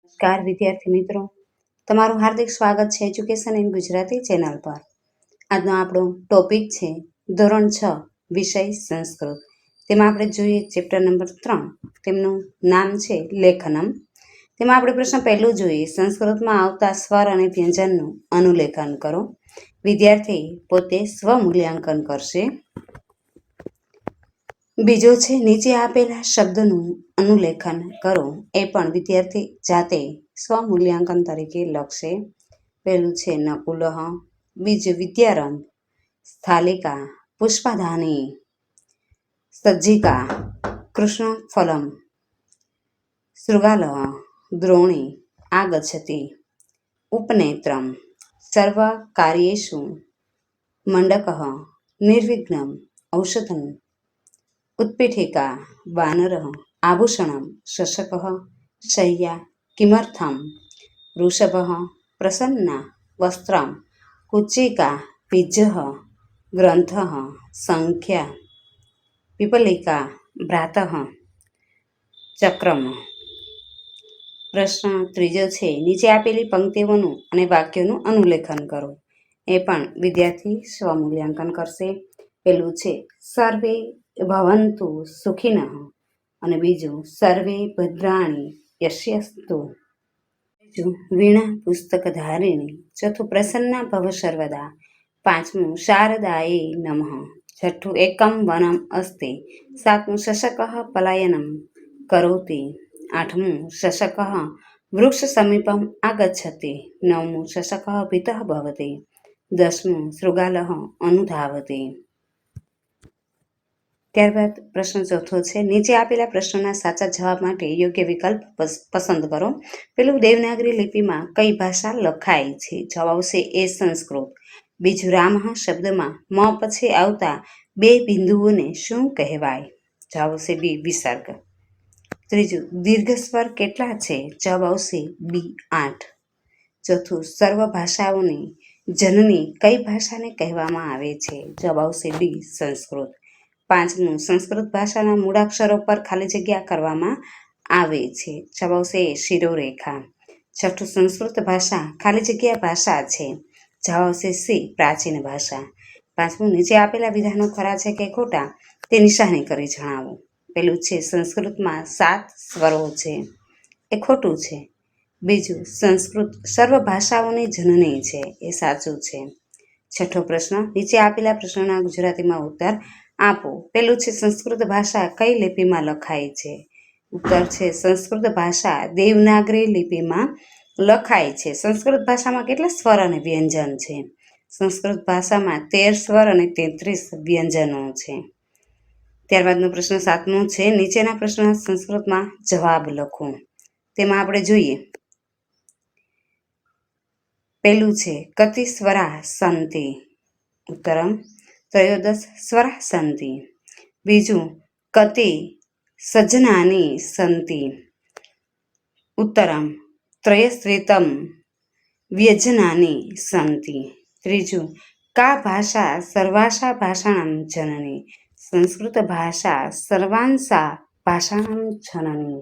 નમસ્કાર વિદ્યાર્થી મિત્રો, તમારું હાર્દિક સ્વાગત છે એજ્યુકેશન ઇન ગુજરાતી ચેનલ પર। આજનો આપણો ટોપિક છે ધોરણ 6 વિષય સંસ્કૃત। તેમાં આપણે જોઈએ ચેપ્ટર નંબર 3, તેમનું નામ છે લેખનમ। તેમાં આપણે પ્રશ્ન પહેલું જોઈએ, સંસ્કૃતમાં આવતા સ્વર અને વ્યંજનનું અનુલેખન કરો। વિદ્યાર્થી પોતે સ્વમૂલ્યાંકન કરશે। બીજો છે નીચે આપેલા શબ્દનું અનુલેખન કરો, એ પણ વિદ્યાર્થી જાતે સ્વમૂલ્યાંકન તરીકે લખશે। પહેલું છે નકુલઃ, બીજું વિદ્યારંભ, સ્થાલિકા, પુષ્પાધાની, સજ્જિકા, કૃષ્ણફલમ, શૃગાલઃ, દ્રોણી, આગચ્છતિ, ઉપનેત્રમ, સર્વકાર્યેષુ, મંડકઃ, નિર્વિઘ્નમ, ઔષધમ, उत्पीठिका, वानरः, आभूषणं, शशकः, शय्या, किमर्थं, वृषभः, प्रसन्ना, वस्त्रं, कुच्चिका, पिज्जः, ग्रन्थः, संख्या, पिपलिका, भ्रातः, चक्रम। પ્રશ્ન ત્રીજો છે નીચે આપેલી પંક્તિઓનું અને વાક્યોનું અનુલેખન કરો, એ પણ વિદ્યાર્થી સ્વમૂલ્યાંકન કરશે। પેલું છે સર્વે ભવન્તુ સુખિનઃ અને બીજું સર્વે ભદ્રાણી યસ્યસ્તુ, ત્રીજું વીણા પુસ્તકધારિણી, ચોથું પ્રસન્ના ભવ સર્વદા, પાંચમું શારદાયે નમઃ, છઠ્ઠું એકમ વનમ અસ્તિ, સાતમું શશકઃ પલાયનમ કરોતિ, આઠમું શશકઃ વૃક્ષ સમીપમ આગચ્છતિ, નવમું શશકઃ ભીતઃ ભવતિ, દસમું શૃગાલઃ અનુધાવતિ। ત્યારબાદ પ્રશ્ન ચોથો છે નીચે આપેલા પ્રશ્નોના સાચા જવાબ માટે યોગ્ય વિકલ્પ પસંદ કરો। પેલું દેવનાગરી લિપિમાં કઈ ભાષા લખાય છે? જવાબ આવશે એ સંસ્કૃત। બીજું રામઃ શબ્દમાં મ પછી આવતા બે બિંદુઓને શું કહેવાય? જવાબ આવશે બી વિસર્ગ। ત્રીજું દીર્ઘ સ્વર કેટલા છે? જવાબ આવશે બી 8। ચોથું સર્વ ભાષાઓની જનની કઈ ભાષાને કહેવામાં આવે છે? જવાબ આવશે ડી સંસ્કૃત। પાંચમું સંસ્કૃત ભાષાના મૂળાક્ષરો પર ખાલી જગ્યા કરવામાં આવે છે? જવાબ આવશે શિરોરેખા। છઠ્ઠું સંસ્કૃત ભાષા ખાલી જગ્યા ભાષા છે? જવાબ આવશે સી પ્રાચીન ભાષા। પાંચમું નીચે આપેલા વિધાનો ખરા છે કે ખોટા તે નિશાની કરી જણાવો। પેલું છે સંસ્કૃતમાં 7 સ્વરો છે, એ ખોટું છે। બીજું સંસ્કૃત સર્વ ભાષાઓની જનની છે, એ સાચું છે। છઠ્ઠો પ્રશ્ન નીચે આપેલા પ્રશ્નોના ગુજરાતીમાં ઉત્તર આપો। પેલું છે સંસ્કૃત ભાષા કઈ લિપિમાં લખાય છે? ઉત્તર છે સંસ્કૃત ભાષા દેવનાગરી લિપિમાં લખાય છે। સંસ્કૃત ભાષામાં કેટલા સ્વર અને વ્યંજન છે? સંસ્કૃત ભાષામાં 13 સ્વર અને 33 વ્યંજનો છે। ત્યારબાદનો પ્રશ્ન સાતમો છે નીચેના પ્રશ્નના સંસ્કૃતમાં જવાબ લખો। તેમાં આપણે જોઈએ પેલું છે કતિ સ્વરા સંતિ, ઉત્તરમ ત્રયોદશ સ્વરા સંતિ। બીજું કતિ સજ્જનાની સંતિ, ઉત્તરમ ત્રયસ્ત્રિતમ વ્યજનાની સંતિ। ત્રીજું કા ભાષા સર્વાસા ભાષાણામ જનની, સંસ્કૃત ભાષા સર્વાંસા ભાષાણામ જનની।